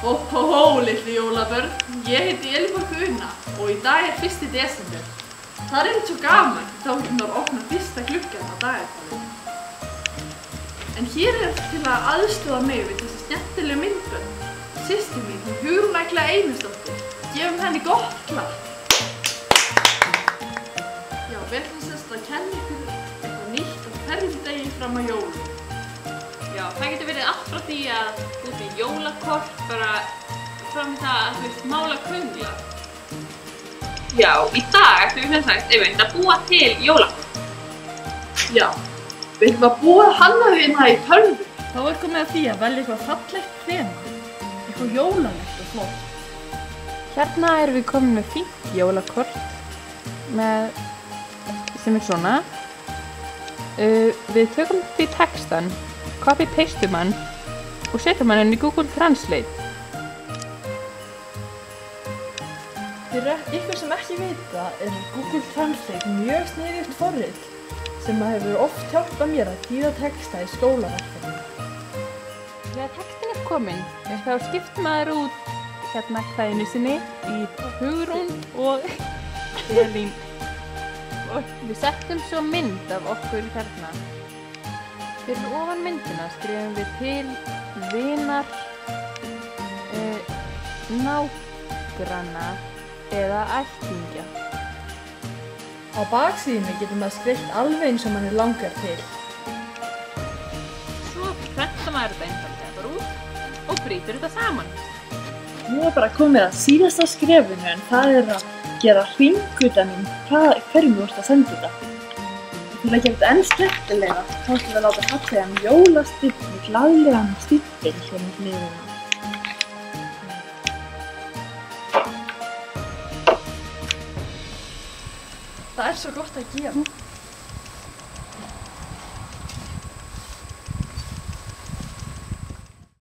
Hó hó hó, litlu jólabörn. Ég heiti Elíborg Una og í dag er 1. desember. Það er svo gaman, þá getum við að opna fyrsta gluggann á dagatalinu. En hér er til að aðstoða mig við þessi skemmtilegu myndbönd. Systir mín, Hugrún Agla Einarsdóttir. Gefum henni gott klapp. Já, við ætlum semst að kenna ykkur eitthvað nýtt á hverjum degi fram að jólum. Já, það getur verið allt frá því að búið í jólakort, bara fram í það að þú veist mála köngla. Já, í dag ætlum við sem sagt einmitt að búa til jólakort. Já, við ætlum að búa hannaði hérna í tölvu. Þá er komið að því að velja eitthvað fallegt þema, eitthvað jólalegt og flott. Hérna erum við komin með fínt jólakort sem er svona. Við tökum því textan, copy-pastum hann og setjum hann inn í Google Translate. Fyrir ykkur sem ekki vita er Google Translate mjög sniðugt forrit sem hefur oft hjálpað mér að þýða texta í skólaverkefni. Þegar textin er kominn, þá skiptir maður út hérna kvæðinu sinni í Hugrún og Elín. Og við settum svo mynd af okkur hérna. Fyrir ofan myndina skrifum við til vinar, nágranna eða ættingja. Á baksíðunni getur maður skrift alveg eins og manni langar til. Svo prentar maður þetta einfaldlega bara út og brýtur þetta saman. Nú er bara komið að síðasta skrefinu en það er að gera hring utanum hverjum þú ert að senda þetta. Til að gera þetta enn skemmtilega þá ætlum við að láta fallegan jólastimpil, glaðlegan stimpil hérna í hliðina. Það er svo gott að gefa.